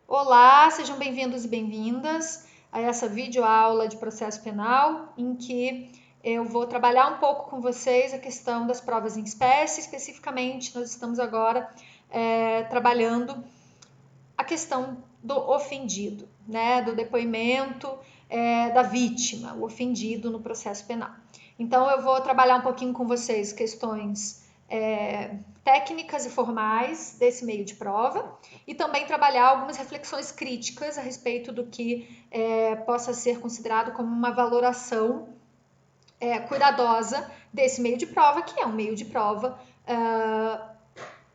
Olá, sejam bem-vindos e bem-vindas a essa videoaula de processo penal, em que eu vou trabalhar um pouco com vocês a questão das provas em espécie. Especificamente, nós estamos agora trabalhando a questão do ofendido, né, do depoimento da vítima, o ofendido no processo penal. Então, eu vou trabalhar um pouquinho com vocês questões técnicas e formais desse meio de prova e também trabalhar algumas reflexões críticas a respeito do que possa ser considerado como uma valoração cuidadosa desse meio de prova, que é um meio de prova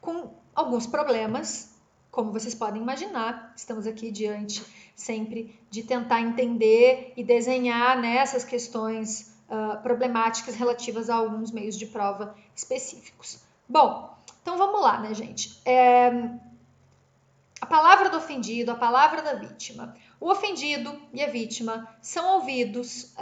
com alguns problemas, como vocês podem imaginar. Estamos aqui diante sempre de tentar entender e desenhar nessas questões problemáticas relativas a alguns meios de prova específicos. Bom, então vamos lá, né, gente? A palavra do ofendido, a palavra da vítima. O ofendido e a vítima são ouvidos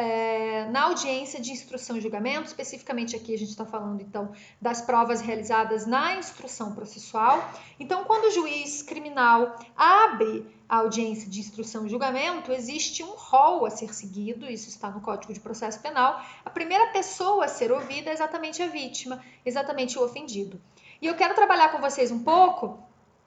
na audiência de instrução e julgamento. Especificamente aqui a gente está falando então das provas realizadas na instrução processual. Então, quando o juiz criminal abre a audiência de instrução e julgamento, existe um rol a ser seguido, isso está no Código de Processo Penal. A primeira pessoa a ser ouvida é exatamente a vítima, exatamente o ofendido. E eu quero trabalhar com vocês um pouco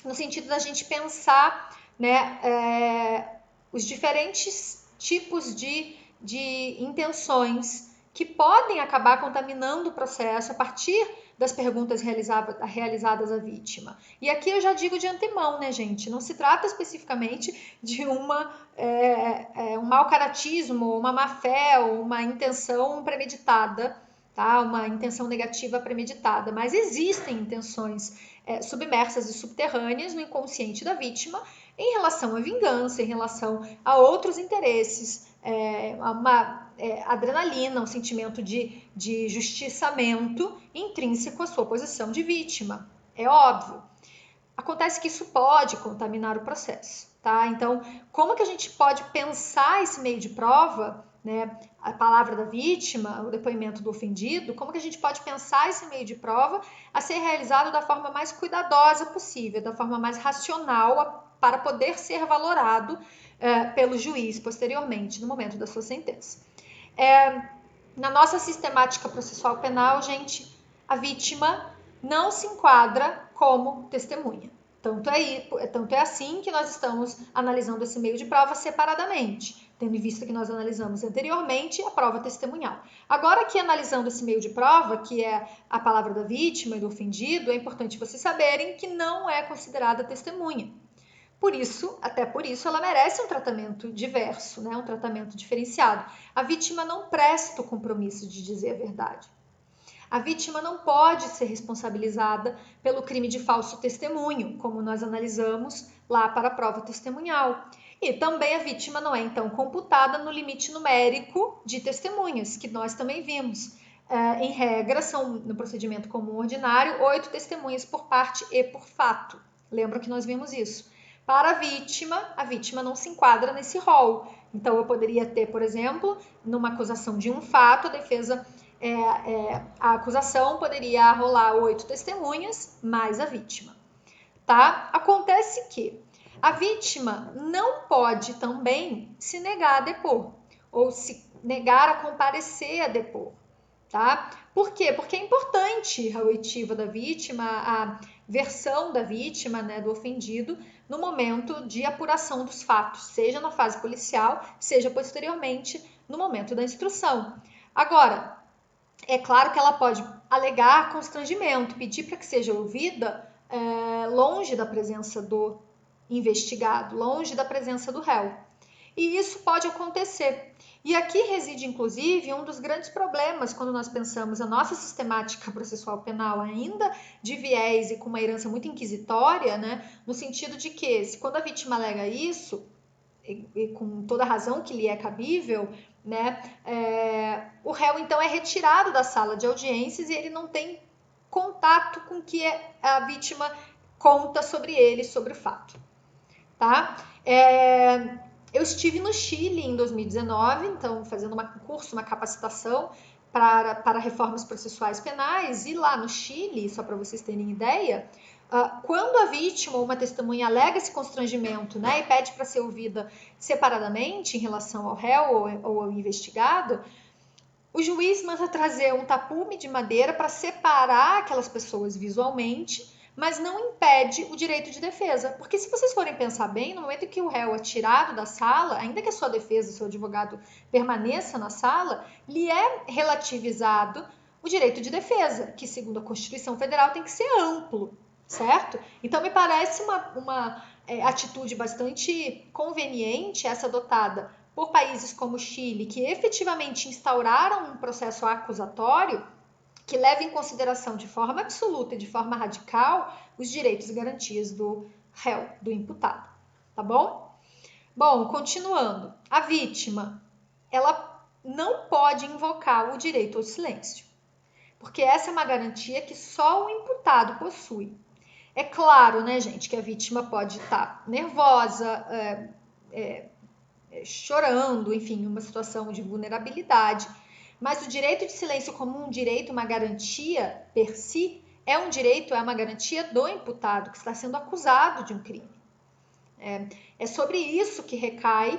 no sentido da gente pensar, né, os diferentes tipos de intenções que podem acabar contaminando o processo a partir das perguntas realizadas à vítima. E aqui eu já digo de antemão, né, gente? Não se trata especificamente de um mau caratismo, uma má fé, uma intenção premeditada, tá? Uma intenção negativa premeditada, mas existem intenções submersas e subterrâneas no inconsciente da vítima em relação à vingança, em relação a outros interesses, a uma adrenalina, um sentimento de justiçamento intrínseco à sua posição de vítima. É óbvio. Acontece que isso pode contaminar o processo, tá? Então, como que a gente pode pensar esse meio de prova, né? A palavra da vítima, o depoimento do ofendido, como que a gente pode pensar esse meio de prova a ser realizado da forma mais cuidadosa possível, da forma mais racional para poder ser valorado pelo juiz posteriormente, no momento da sua sentença. Na nossa sistemática processual penal, gente, a vítima não se enquadra como testemunha. Tanto é assim que nós estamos analisando esse meio de prova separadamente, tendo em vista que nós analisamos anteriormente a prova testemunhal. Agora, aqui analisando esse meio de prova, que é a palavra da vítima e do ofendido, é importante vocês saberem que não é considerada testemunha. Até por isso, ela merece um tratamento diverso, né? Um tratamento diferenciado. A vítima não presta o compromisso de dizer a verdade. A vítima não pode ser responsabilizada pelo crime de falso testemunho, como nós analisamos lá para a prova testemunhal. E também a vítima não é, então, computada no limite numérico de testemunhas, que nós também vimos. Em regra, são, no procedimento comum ordinário, 8 testemunhas por parte e por fato. Lembra que nós vimos isso? Para a vítima não se enquadra nesse rol. Então, eu poderia ter, por exemplo, numa acusação de um fato, a defesa a acusação poderia arrolar 8 testemunhas mais a vítima, tá? Acontece que a vítima não pode também se negar a depor ou se negar a comparecer a depor, tá? Por quê? Porque é importante a oitiva da vítima, a versão da vítima, né, do ofendido, no momento de apuração dos fatos, seja na fase policial, seja posteriormente no momento da instrução. Agora, é claro que ela pode alegar constrangimento, pedir para que seja ouvida longe da presença do investigado, longe da presença do réu. E isso pode acontecer. E aqui reside, inclusive, um dos grandes problemas quando nós pensamos a nossa sistemática processual penal ainda de viés e com uma herança muito inquisitória, né? No sentido de que, quando a vítima alega isso, e com toda a razão que lhe é cabível, né, o réu então é retirado da sala de audiências e ele não tem contato com o que a vítima conta sobre ele, sobre o fato. Tá? Eu estive no Chile em 2019, então fazendo um curso, uma capacitação para reformas processuais penais, e lá no Chile, só para vocês terem ideia, quando a vítima ou uma testemunha alega esse constrangimento, né, e pede para ser ouvida separadamente em relação ao réu ou ao investigado, o juiz manda trazer um tapume de madeira para separar aquelas pessoas visualmente, mas não impede o direito de defesa. Porque se vocês forem pensar bem, no momento que o réu é tirado da sala, ainda que a sua defesa, o seu advogado permaneça na sala, lhe é relativizado o direito de defesa, que segundo a Constituição Federal tem que ser amplo, certo? Então me parece uma atitude bastante conveniente essa adotada por países como o Chile, que efetivamente instauraram um processo acusatório que leva em consideração de forma absoluta e de forma radical os direitos e garantias do réu, do imputado, tá bom? Bom, continuando. A vítima, ela não pode invocar o direito ao silêncio, porque essa é uma garantia que só o imputado possui. É claro, né, gente, que a vítima pode estar nervosa, chorando, enfim, uma situação de vulnerabilidade. Mas o direito de silêncio como um direito, uma garantia per si, é um direito, é uma garantia do imputado que está sendo acusado de um crime. É sobre isso que recai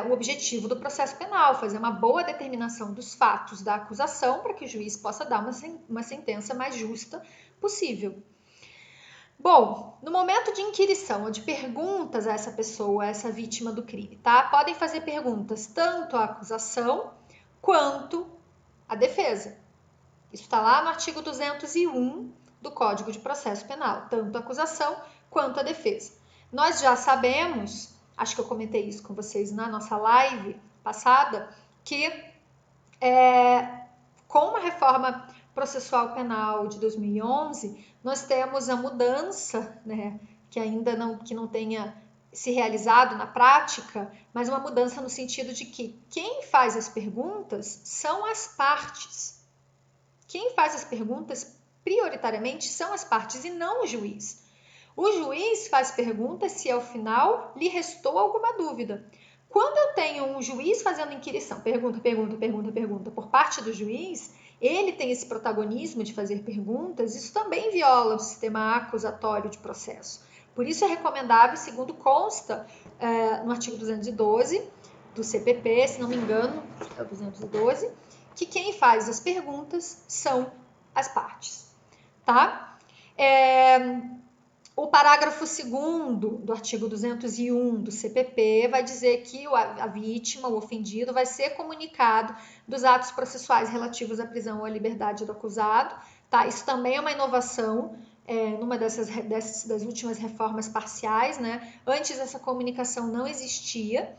o objetivo do processo penal, fazer uma boa determinação dos fatos da acusação para que o juiz possa dar uma sentença mais justa possível. Bom, no momento de inquirição ou de perguntas a essa pessoa, a essa vítima do crime, tá? Podem fazer perguntas tanto à acusação quanto à defesa. Isso está lá no artigo 201 do Código de Processo Penal, tanto a acusação quanto a defesa. Nós já sabemos, acho que eu comentei isso com vocês na nossa live passada, que com a reforma processual penal de 2011, nós temos a mudança, né, que ainda não tenha se realizado na prática, mas uma mudança no sentido de que quem faz as perguntas são as partes. Quem faz as perguntas, prioritariamente, são as partes e não o juiz. O juiz faz perguntas se ao final lhe restou alguma dúvida. Quando eu tenho um juiz fazendo inquirição, pergunta por parte do juiz, ele tem esse protagonismo de fazer perguntas, isso também viola o sistema acusatório de processo. Por isso é recomendável, segundo consta no artigo 212 do CPP, se não me engano, é o 212, que quem faz as perguntas são as partes, tá? O parágrafo 2º do artigo 201 do CPP vai dizer que a vítima, o ofendido, vai ser comunicado dos atos processuais relativos à prisão ou à liberdade do acusado. Tá? Isso também é uma inovação numa das últimas reformas parciais. Né? Antes essa comunicação não existia,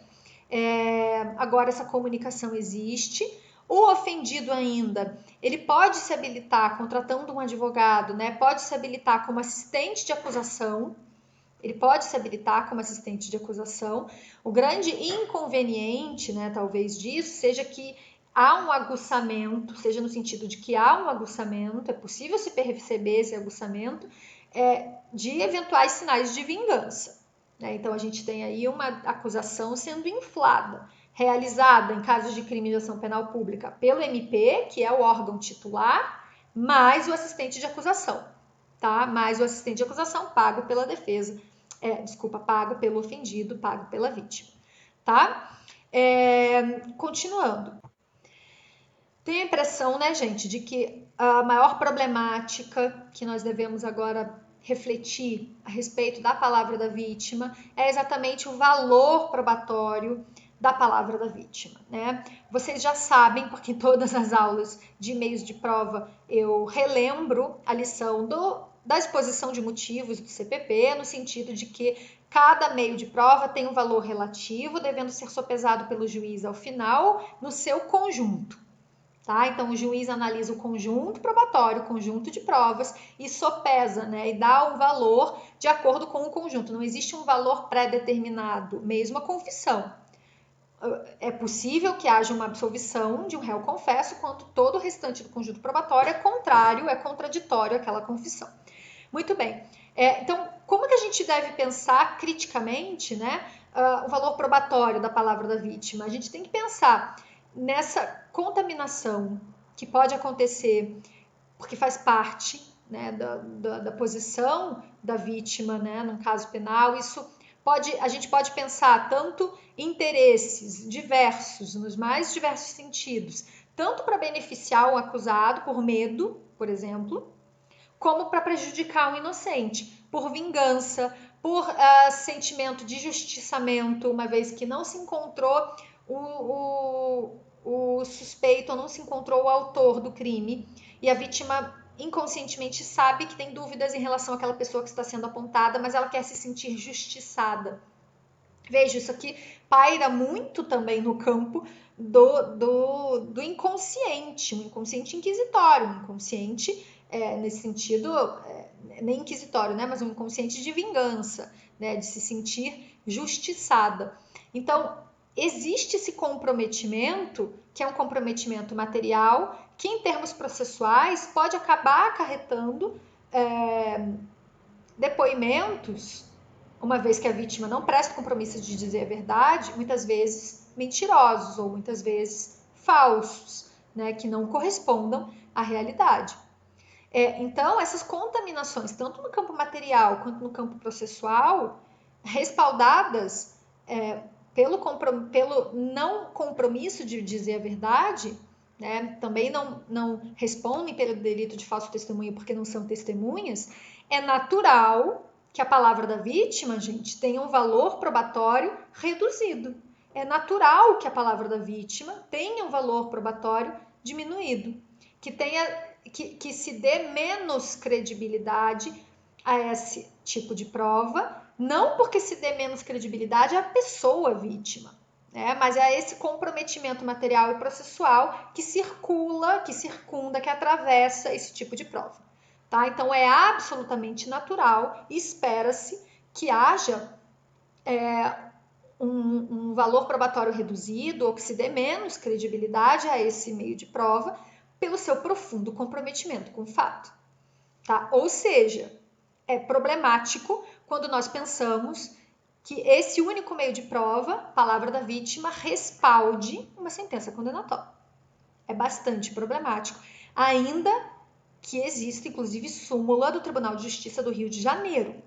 agora essa comunicação existe. O ofendido ainda, ele pode se habilitar contratando um advogado, né? Pode se habilitar como assistente de acusação. Ele pode se habilitar como assistente de acusação. O grande inconveniente, né, talvez disso, seja que há um aguçamento, seja no sentido de que há um aguçamento, é possível se perceber esse aguçamento de eventuais sinais de vingança. Né? Então a gente tem aí uma acusação sendo inflada, realizada em casos de crime de ação penal pública pelo MP, que é o órgão titular, mais o assistente de acusação, tá? Mais o assistente de acusação pago pela defesa, pago pelo ofendido, pago pela vítima, tá? Continuando. Tenho a impressão, né, gente, de que a maior problemática que nós devemos agora refletir a respeito da palavra da vítima é exatamente o valor probatório da palavra da vítima, né? Vocês já sabem, porque em todas as aulas de meios de prova eu relembro a lição da exposição de motivos do CPP, no sentido de que cada meio de prova tem um valor relativo, devendo ser sopesado pelo juiz ao final, no seu conjunto. Tá? Então, o juiz analisa o conjunto probatório, o conjunto de provas e sopesa, né? E dá o valor de acordo com o conjunto. Não existe um valor pré-determinado, mesmo a confissão. É possível que haja uma absolvição de um réu confesso quando todo o restante do conjunto probatório é contrário, é contraditório àquela confissão. Muito bem. Então, como que a gente deve pensar criticamente, né, o valor probatório da palavra da vítima? A gente tem que pensar nessa contaminação que pode acontecer, porque faz parte, né, da posição da vítima, né, num caso penal, a gente pode pensar tanto interesses diversos, nos mais diversos sentidos, tanto para beneficiar o acusado por medo, por exemplo, como para prejudicar o inocente, por vingança, por sentimento de justiçamento, uma vez que não se encontrou o suspeito, ou não se encontrou o autor do crime, e a vítima inconscientemente sabe que tem dúvidas em relação àquela pessoa que está sendo apontada, mas ela quer se sentir justiçada. Veja, isso aqui paira muito também no campo do inconsciente, um inconsciente inquisitório, um inconsciente, nesse sentido, nem inquisitório, né, mas um inconsciente de vingança, né, de se sentir justiçada. Então, existe esse comprometimento, que é um comprometimento material, que em termos processuais pode acabar acarretando depoimentos, uma vez que a vítima não presta compromisso de dizer a verdade, muitas vezes mentirosos ou muitas vezes falsos, né, que não correspondam à realidade. Então, essas contaminações, tanto no campo material quanto no campo processual, respaldadas pelo não compromisso de dizer a verdade, né, também não respondem pelo delito de falso testemunho porque não são testemunhas, é natural que a palavra da vítima, gente, tenha um valor probatório reduzido. É natural que a palavra da vítima tenha um valor probatório diminuído, que se dê menos credibilidade a esse tipo de prova, não porque se dê menos credibilidade à pessoa vítima, né? Mas é esse comprometimento material e processual que circula, que circunda, que atravessa esse tipo de prova. Tá? Então é absolutamente natural e espera-se que haja um valor probatório reduzido ou que se dê menos credibilidade a esse meio de prova pelo seu profundo comprometimento com o fato. Tá? Ou seja, é problemático quando nós pensamos que esse único meio de prova, palavra da vítima, respalde uma sentença condenatória. É bastante problemático, ainda que existe, inclusive, súmula do Tribunal de Justiça do Rio de Janeiro.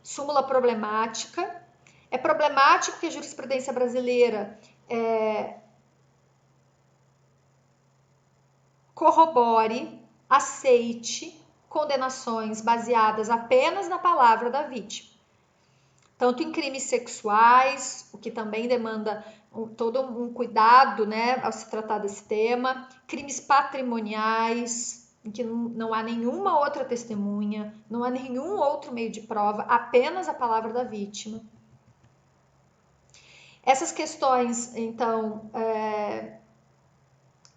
Súmula problemática. É problemático que a jurisprudência brasileira corrobore, aceite condenações baseadas apenas na palavra da vítima. Tanto em crimes sexuais, o que também demanda todo um cuidado, né, ao se tratar desse tema, crimes patrimoniais, em que não há nenhuma outra testemunha, não há nenhum outro meio de prova, apenas a palavra da vítima. Essas questões, então,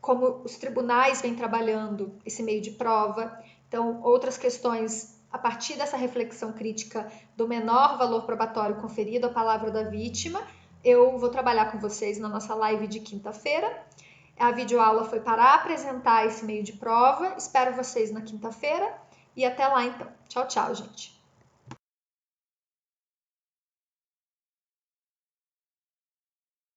como os tribunais vêm trabalhando esse meio de prova, então outras questões a partir dessa reflexão crítica do menor valor probatório conferido à palavra da vítima, eu vou trabalhar com vocês na nossa live de quinta-feira. A videoaula foi para apresentar esse meio de prova. Espero vocês na quinta-feira e até lá então. Tchau, tchau, gente.